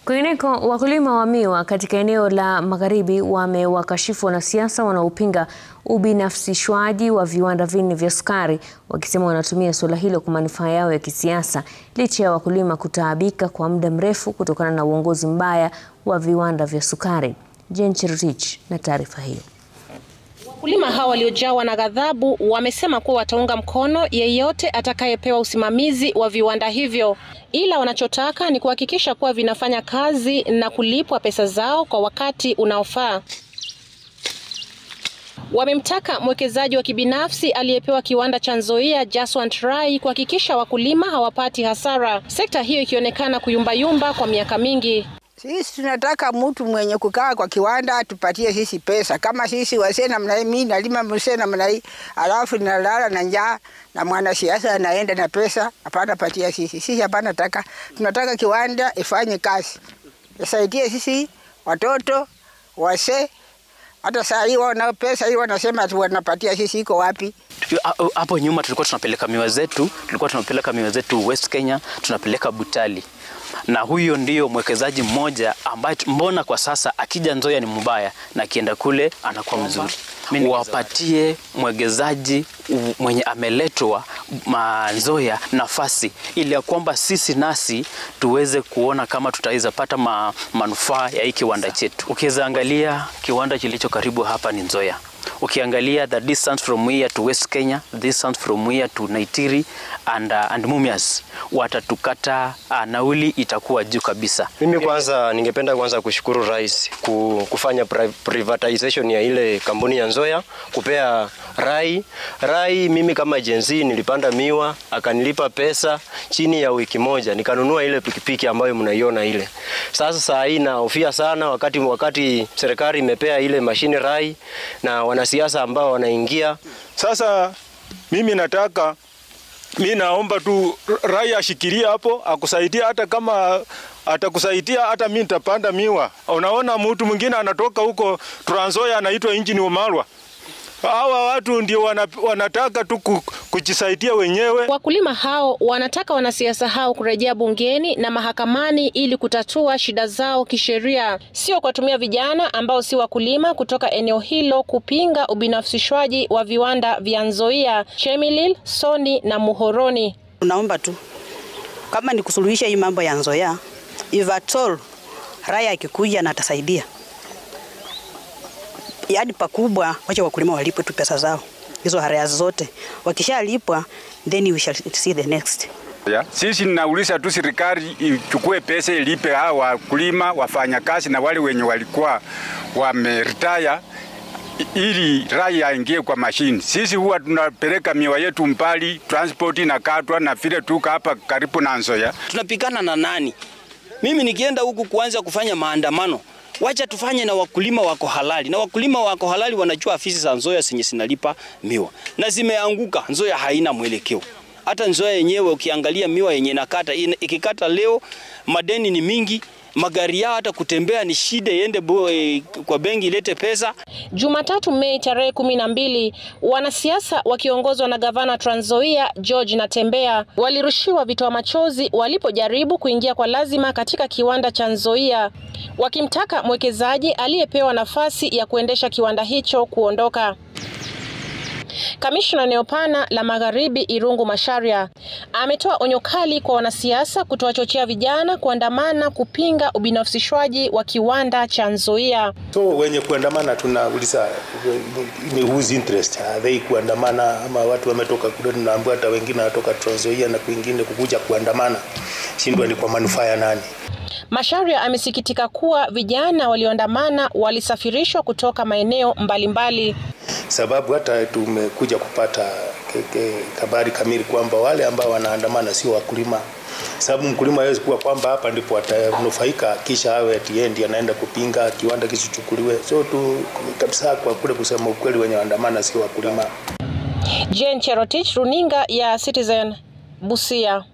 Kwingineko, wakulima wa miwa katika eneo la Magharibi wamewakashifu wanasiasa wanaopinga ubinafsishwaji wa viwanda vinne vya sukari, wakisema wanatumia suala hilo kwa manufaa yao ya kisiasa, licha ya wakulima kutaabika kwa muda mrefu kutokana na uongozi mbaya wa viwanda vya sukari. Jane Cherotich na taarifa hiyo. Wakulima hawa waliojawa na ghadhabu wamesema kuwa wataunga mkono yeyote atakayepewa usimamizi wa viwanda hivyo, ila wanachotaka ni kuhakikisha kuwa vinafanya kazi na kulipwa pesa zao kwa wakati unaofaa. Wamemtaka mwekezaji wa kibinafsi aliyepewa kiwanda cha Nzoia, Jaswant Rai, kuhakikisha wakulima hawapati hasara, sekta hiyo ikionekana kuyumbayumba kwa miaka mingi. Sisi tunataka mtu mwenye kukaa kwa kiwanda atupatie sisi pesa. Kama sisi wazee namna hii, mimi nalima mzee namna hii, alafu ninalala na njaa na mwanasiasa anaenda na pesa, hapana patia sisi. Sisi hapana taka. Tunataka kiwanda ifanye kazi. Isaidie sisi watoto, wazee. Hata saa hii wana pesa hii wanasema ati wanapatia sisi, iko wapi? Hapo nyuma tulikuwa tunapeleka miwa zetu West Kenya, tunapeleka Butali. Na huyo ndio mwekezaji mmoja ambaye mbona kwa sasa akija Nzoia ni mbaya na akienda kule anakuwa mzuri. Wapatie mwekezaji mwenye ameletwa Nzoia nafasi ili ya kwamba sisi nasi tuweze kuona kama tutaweza pata manufaa ya hiki kiwanda chetu. Ukiweza angalia kiwanda kilicho karibu hapa ni Nzoia. Ukiangalia the distance from here to West Kenya, distance from here to Naitiri and Mumias, watatukata nauli itakuwa juu kabisa. Mimi kwanza ningependa kushukuru Rais kufanya privatization ya ile kampuni ya Nzoia, kupea Rai. Mimi kama jenzi nilipanda miwa, akanilipa pesa chini ya wiki moja, nikanunua ile pikipiki ambayo mnaiona ile. Sasa saa hii nahofia sana wakati serikali imepea ile mashine Rai na wanasiasa ambao wanaingia. Sasa mimi naomba tu Rai ashikilie hapo, akusaidia. Hata kama atakusaidia, hata mimi nitapanda miwa. Unaona mtu mwingine anatoka huko Trans Nzoia anaitwa Injini Wamalwa. Hawa watu ndio wanataka tu kujisaidia wenyewe. Wakulima hao wanataka wanasiasa hao kurejea bungeni na mahakamani ili kutatua shida zao kisheria, sio kutumia vijana ambao si wakulima kutoka eneo hilo kupinga ubinafsishwaji wa viwanda vya Nzoia, Chemelil, Soni na Muhoroni. Tunaomba tu kama ni kusuluhisha hii mambo ya Nzoia, if at all Rai akikuja na atasaidia, yaani pakubwa, wacha wakulima walipwe tu pesa zao. Hizo harea zote wakishalipwa, then we shall see the next. Sisi ninauliza tu serikali ichukue pesa ilipe hao wakulima, wafanya kazi na wale wenye walikuwa wameretire, ili Rai aingie kwa mashini. Sisi huwa tunapeleka miwa yetu mbali, transport inakatwa na vile tuka hapa karibu na Nzoia. Tunapikana na nani? Mimi nikienda huku kuanza kufanya maandamano, wacha tufanye na wakulima wako halali. Na wakulima wako halali wanajua afisi za Nzoia zenye zinalipa miwa. Na zimeanguka, Nzoia haina mwelekeo. Hata Nzoia yenyewe ukiangalia miwa yenye nakata, ikikata leo madeni ni mingi, magari yao hata kutembea ni shida, iende kwa benki ilete pesa. Jumatatu Mei tarehe 12, wanasiasa wakiongozwa na gavana Trans Nzoia George Natembeya walirushiwa vitoa machozi walipojaribu kuingia kwa lazima katika kiwanda cha Nzoia, wakimtaka mwekezaji aliyepewa nafasi ya kuendesha kiwanda hicho kuondoka. Kamishna eneo pana la Magharibi Irungu Macharia ametoa onyo kali kwa wanasiasa kutowachochea vijana kuandamana kupinga ubinafsishwaji wa kiwanda cha Nzoia. So wenye kuandamana tunauliza ni whose interest? Are they kuandamana ama watu wametoka kule, tunaambiwa hata wengine wanatoka Trans Nzoia na kwingine kukuja kuandamana. Shindwa ni kwa manufaa ya nani? Macharia amesikitika kuwa vijana walioandamana walisafirishwa kutoka maeneo mbalimbali. Sababu hata tumekuja kupata habari kamili kwamba wale ambao wanaandamana sio wakulima. Sababu mkulima hawezi kuwa kwamba hapa ndipo atanufaika kisha awe atiendi anaenda kupinga kiwanda kisichukuliwe. So tu kabisa kwa kule kusema ukweli, wenye waandamana sio wakulima. Jane Cherotich, runinga ya Citizen, Busia.